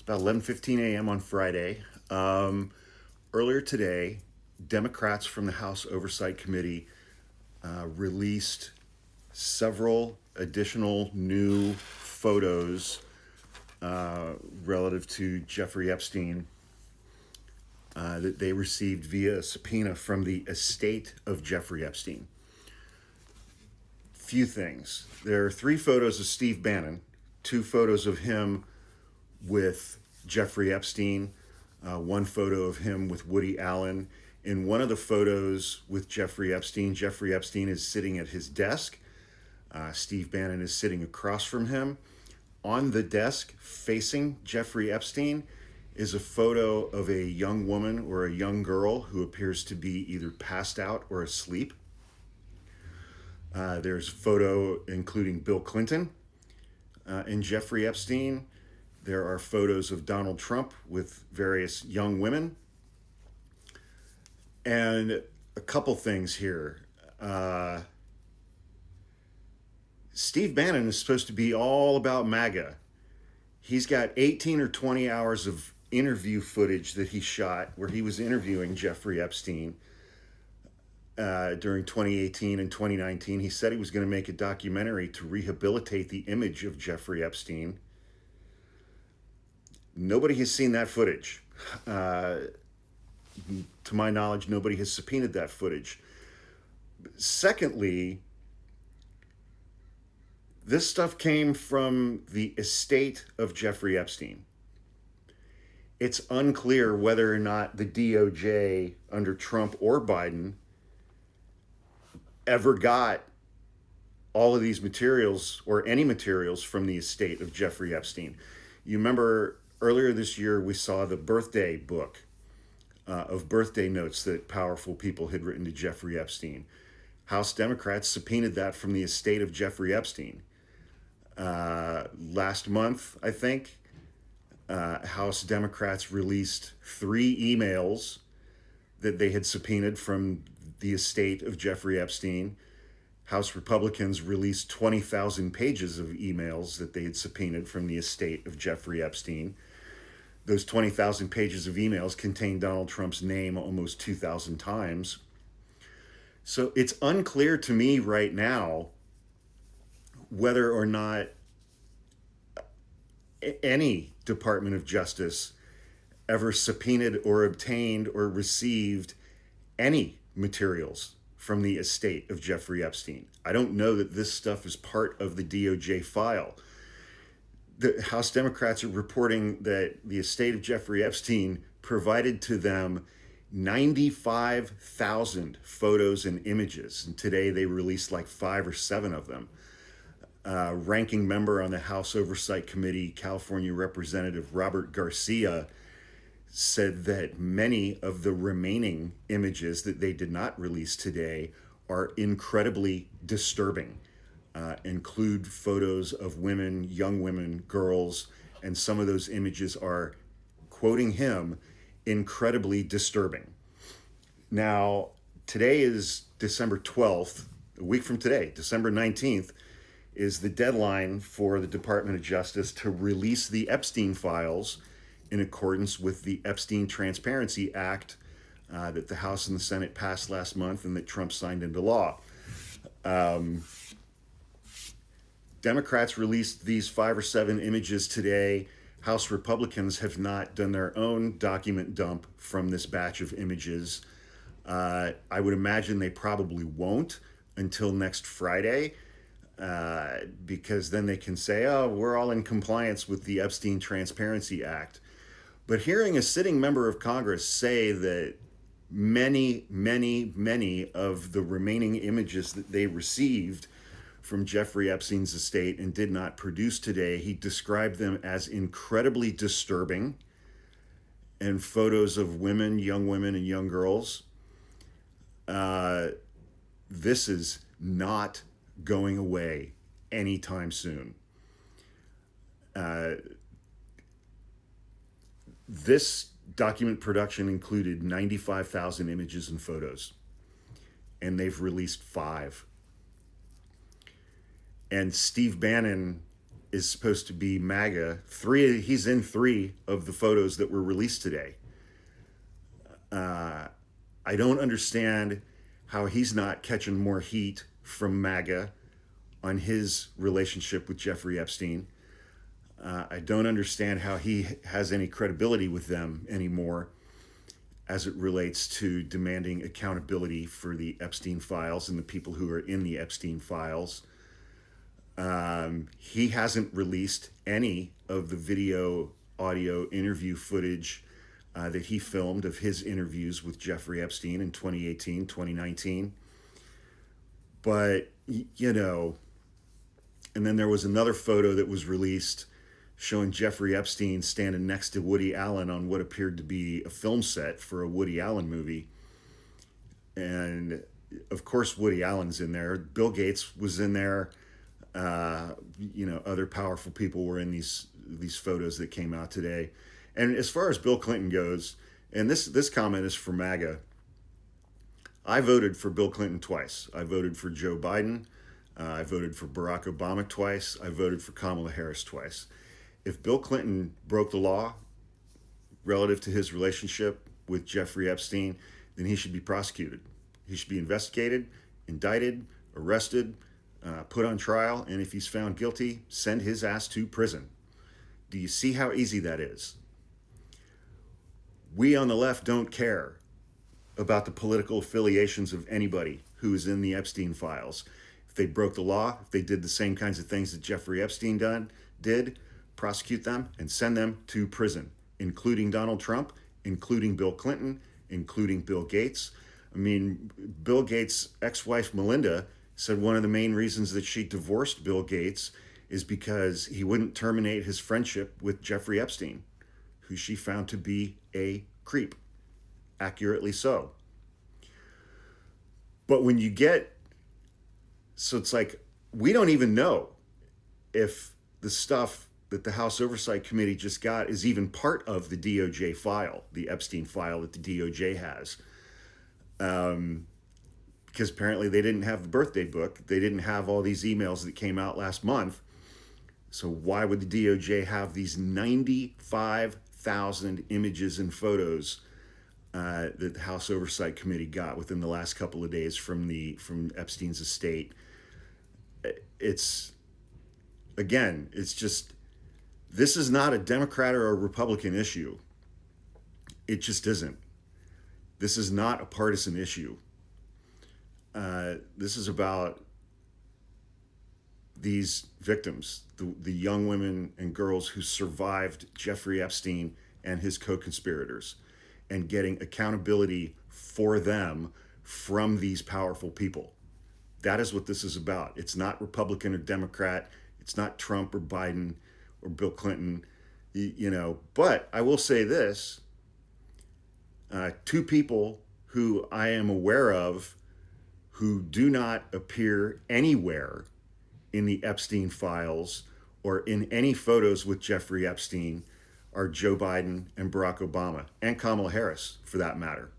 about 11:15 a.m. on Friday. Earlier today, Democrats from the House Oversight Committee released several additional new photos relative to Jeffrey Epstein that they received via a subpoena from the estate of Jeffrey Epstein. Few things. There are 3 photos of Steve Bannon, 2 photos of him with Jeffrey Epstein, 1 photo of him with Woody Allen. In one of the photos with Jeffrey Epstein is sitting at his desk. Steve Bannon is sitting across from him. On the desk, facing Jeffrey Epstein, is a photo of a young woman or a young girl who appears to be either passed out or asleep. There's a photo including Bill Clinton and Jeffrey Epstein. There are photos of Donald Trump with various young women. And a couple things here. Steve Bannon is supposed to be all about MAGA. He's got 18 or 20 hours of interview footage that he shot where he was interviewing Jeffrey Epstein during 2018 and 2019. He said he was going to make a documentary to rehabilitate the image of Jeffrey Epstein. Nobody has seen that footage. To my knowledge, nobody has subpoenaed that footage. Secondly, this stuff came from the estate of Jeffrey Epstein. It's unclear whether or not the DOJ under Trump or Biden ever got all of these materials or any materials from the estate of Jeffrey Epstein. You remember earlier this year we saw the birthday book of birthday notes that powerful people had written to Jeffrey Epstein. House Democrats subpoenaed that from the estate of Jeffrey Epstein. Last month, I think, House Democrats released 3 emails that they had subpoenaed from the estate of Jeffrey Epstein. House Republicans released 20,000 pages of emails that they had subpoenaed from the estate of Jeffrey Epstein. Those 20,000 pages of emails contain Donald Trump's name almost 2,000 times. So it's unclear to me right now whether or not any Department of Justice ever subpoenaed or obtained or received any materials from the estate of Jeffrey Epstein. I don't know that this stuff is part of the DOJ file. The House Democrats are reporting that the estate of Jeffrey Epstein provided to them 95,000 photos and images. And today they released like 5 or 7 of them. Ranking member on the House Oversight Committee, California Representative Robert Garcia, said that many of the remaining images that they did not release today are incredibly disturbing. Include photos of women, young women, girls, and some of those images are, quoting him, incredibly disturbing. Now, today is December 12th. A week from today, December 19th, is the deadline for the Department of Justice to release the Epstein files in accordance with the Epstein Transparency Act that the House and the Senate passed last month and that Trump signed into law. Democrats released these 5 or 7 images today. House Republicans have not done their own document dump from this batch of images. I would imagine they probably won't until next Friday, because then they can say, oh, we're all in compliance with the Epstein Transparency Act. But hearing a sitting member of Congress say that many, many, many of the remaining images that they received from Jeffrey Epstein's estate and did not produce today, he described them as incredibly disturbing, and photos of women, and young girls. This is not going away anytime soon. This document production included 95,000 images and photos, and they've released 5. And Steve Bannon is supposed to be MAGA. He's in 3 of the photos that were released today. I don't understand how he's not catching more heat from MAGA on his relationship with Jeffrey Epstein. I don't understand how he has any credibility with them anymore as it relates to demanding accountability for the Epstein files and the people who are in the Epstein files. He hasn't released any of the video, audio, interview footage that he filmed of his interviews with Jeffrey Epstein in 2018, 2019. But, you know, and then there was another photo that was released showing Jeffrey Epstein standing next to Woody Allen on what appeared to be a film set for a Woody Allen movie. And of course, Woody Allen's in there. Bill Gates was in there. You know, other powerful people were in these photos that came out today. And as far as Bill Clinton goes, and this comment is for MAGA, I voted for Bill Clinton twice. I voted for Joe Biden. I voted for Barack Obama twice. I voted for Kamala Harris twice. If Bill Clinton broke the law relative to his relationship with Jeffrey Epstein, then he should be prosecuted. He should be investigated, indicted, arrested, put on trial, and if he's found guilty, send his ass to prison. Do you see how easy that is? We on the left don't care about the political affiliations of anybody who is in the Epstein files. If they broke the law, if they did the same kinds of things that Jeffrey Epstein did, prosecute them and send them to prison, including Donald Trump, including Bill Clinton, including Bill Gates. I mean, Bill Gates' ex-wife Melinda said one of the main reasons that she divorced Bill Gates is because he wouldn't terminate his friendship with Jeffrey Epstein, who she found to be a creep, accurately so. But when you get, so it's like, we don't even know if the stuff that the House Oversight Committee just got is even part of the DOJ file, the Epstein file that the DOJ has. Because apparently they didn't have the birthday book. They didn't have all these emails that came out last month. So why would the DOJ have these 95,000 images and photos that the House Oversight Committee got within the last couple of days from Epstein's estate? It's just, this is not a Democrat or a Republican issue. It just isn't. This is not a partisan issue. This is about these victims, the young women and girls who survived Jeffrey Epstein and his co-conspirators, and getting accountability for them from these powerful people. That is what this is about. It's not Republican or Democrat. It's not Trump or Biden or Bill Clinton, you know. But I will say this, 2 people who I am aware of who do not appear anywhere in the Epstein files or in any photos with Jeffrey Epstein are Joe Biden and Barack Obama, and Kamala Harris, for that matter.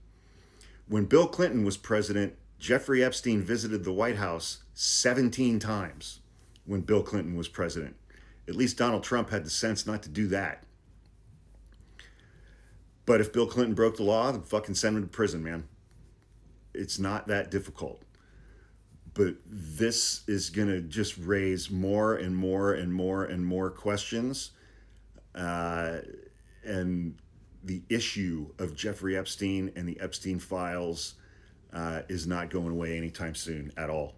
When Bill Clinton was president, Jeffrey Epstein visited the White House 17 times when Bill Clinton was president. At least Donald Trump had the sense not to do that. But if Bill Clinton broke the law, then fucking send him to prison, man. It's not that difficult. But this is going to just raise more and more and more and more questions. And the issue of Jeffrey Epstein and the Epstein files is not going away anytime soon at all.